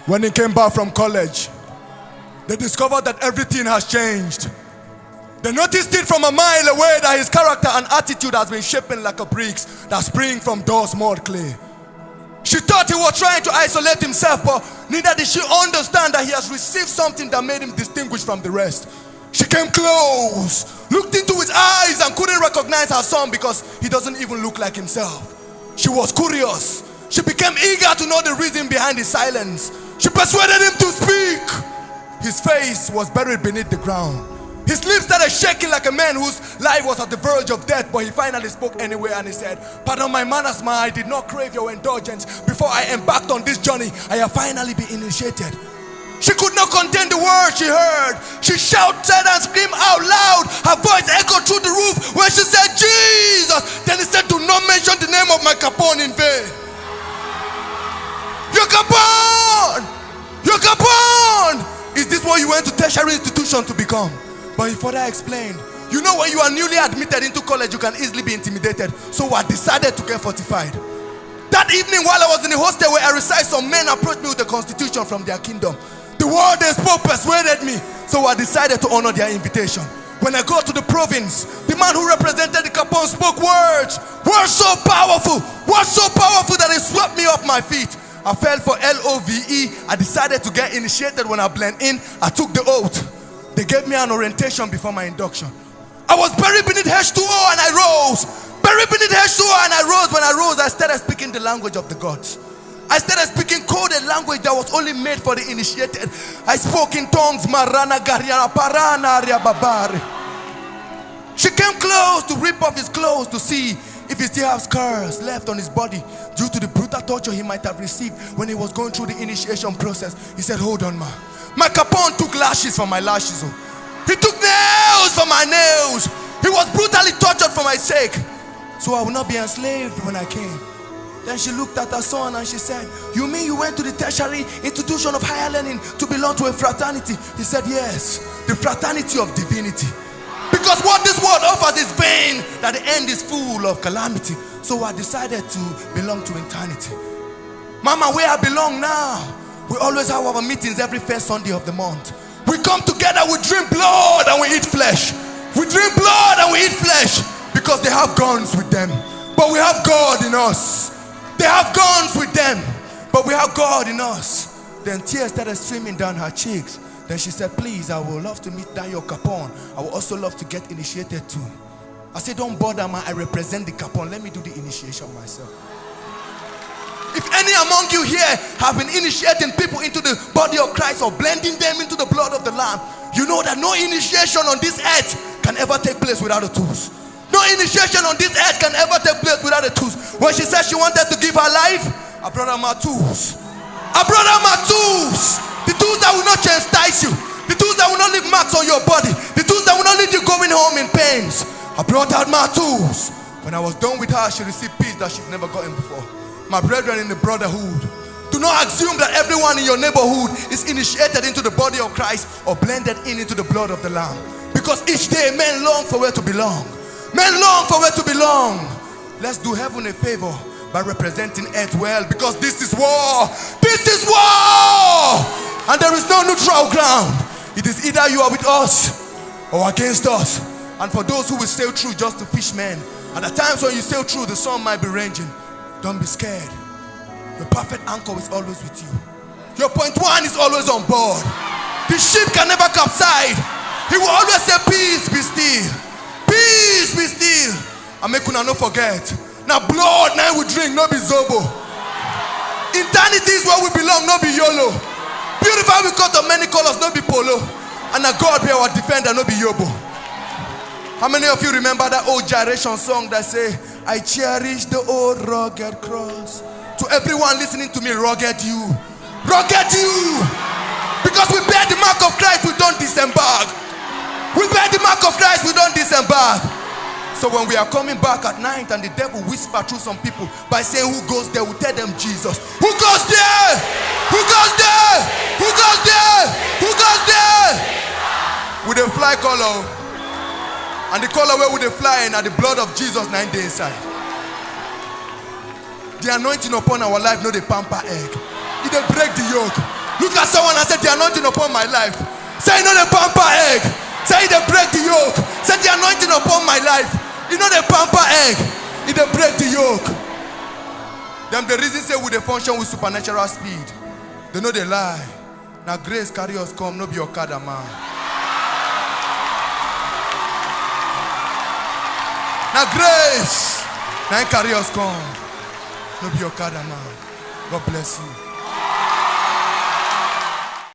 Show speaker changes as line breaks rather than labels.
When he came back from college, they discovered that everything has changed. They noticed it from a mile away that his character and attitude has been shaping like a bricks that spring from God's mud clay. She thought he was trying to isolate himself, but neither did she understand that he has received something that made him distinguished from the rest. She came close, looked into his eyes and couldn't recognize her son because he doesn't even look like himself. She was curious. She became eager to know the reason behind his silence. She persuaded him to speak. His face was buried beneath the ground. His lips started shaking like a man whose life was at the verge of death, but he finally spoke anyway and he said, "Pardon my manners, ma, I did not crave your indulgence. Before I embarked on this journey, I have finally been initiated." She could not contain the words she heard. She shouted and screamed out loud. Her voice echoed through the roof when she said, "Jesus!" Then he said, "Do not mention the name of my Capone in vain." Your Capone! Your Capone! Is this what you went to tertiary institution to become? But he further explained, you know, when you are newly admitted into college, you can easily be intimidated. So I decided to get fortified. That evening while I was in the hostel where I resided, some men approached me with the constitution from their kingdom. The word they spoke persuaded me, so I decided to honor their invitation. When I got to the province, the man who represented the Capone spoke words so powerful that it swept me off my feet. I fell for LOVE. I decided to get initiated. When I blend in, I took the oath. They gave me an orientation before my induction. I was buried beneath H2O and I rose. Buried beneath H2O and I rose. When I rose, I started speaking the language of the gods. I started speaking coded language that was only made for the initiated. I spoke in tongues. Marana Gariana Parana Riababare. She came close to rip off his clothes to see if he still has scars left on his body due to the brutal torture he might have received when he was going through the initiation process. He said, "Hold on, ma. My Capone took lashes for my lashes. He took nails for my nails. He was brutally tortured for my sake. So I will not be enslaved when I came." Then she looked at her son and she said, "You mean you went to the tertiary institution of higher learning to belong to a fraternity?" He said, "Yes, the fraternity of divinity. Because what this world offers is vain, that the end is full of calamity. So I decided to belong to eternity." Mama, where I belong now, we always have our meetings every first Sunday of the month. We come together, we drink blood and we eat flesh. We drink blood and we eat flesh because they have guns with them. But we have God in us. They have guns with them, but we have God in us. Then tears started streaming down her cheeks. Then she said, "Please, I would love to meet Daniel Capone. I would also love to get initiated too." I said, "Don't bother, man. I represent the Capone. Let me do the initiation myself." If any among you here have been initiating people into the body of Christ or blending them into the blood of the Lamb, you know that no initiation on this earth can ever take place without the tools. No initiation on this earth can ever take place without the tools. When she said she wanted to give her life, I brought her my tools. I brought her my tools. The tools that will not chastise you. The tools that will not leave marks on your body. The tools that will not leave you going home in pains. I brought out my tools. When I was done with her, she received peace that she'd never gotten before. My brethren in the brotherhood, do not assume that everyone in your neighborhood is initiated into the body of Christ or blended into the blood of the Lamb. Because each day men long for where to belong. Men long for where to belong. Let's do heaven a favor by representing earth well, because this is war. This is war! And there is no neutral ground. It is either you are with us or against us. And for those who will sail through just to fish men, at the times when you sail through, the sun might be raging. Don't be scared. Your perfect anchor is always with you. Your point one is always on board. The ship can never capsize. He will always say, "Peace, be still. Peace, be still." And make una no forget. Now blood, now we drink, no be zobo. Eternity is where we belong, no be YOLO. Beautiful we cut of many colors, no be polo. And now God be our defender, no be yobo. How many of you remember that old gyration song that say, "I cherish the old rugged cross"? To everyone listening to me, rugged you. Rugged you. Because we bear the mark of Christ, we don't disembark. We bear the mark of Christ, we don't disembark. So when we are coming back at night and the devil whisper through some people by saying, "Who goes there?" we tell them, "Jesus." Who goes there? Who goes there? Who goes there? Who goes there? With a fly color. And the color where we they fly and the blood of Jesus 9 days inside. The anointing upon our life, no the pamper egg. It they break the yoke. Look at someone and say, the anointing upon my life. Say, you know the pamper egg. Say, they break the yoke. Say, the anointing upon my life. You know the pamper egg. It they break the yoke. Them the reason say we they function with supernatural speed. They know they lie. Now grace carry us come, no be your Okada man. Now grace, now carry us come, no be your Okada man. God bless you.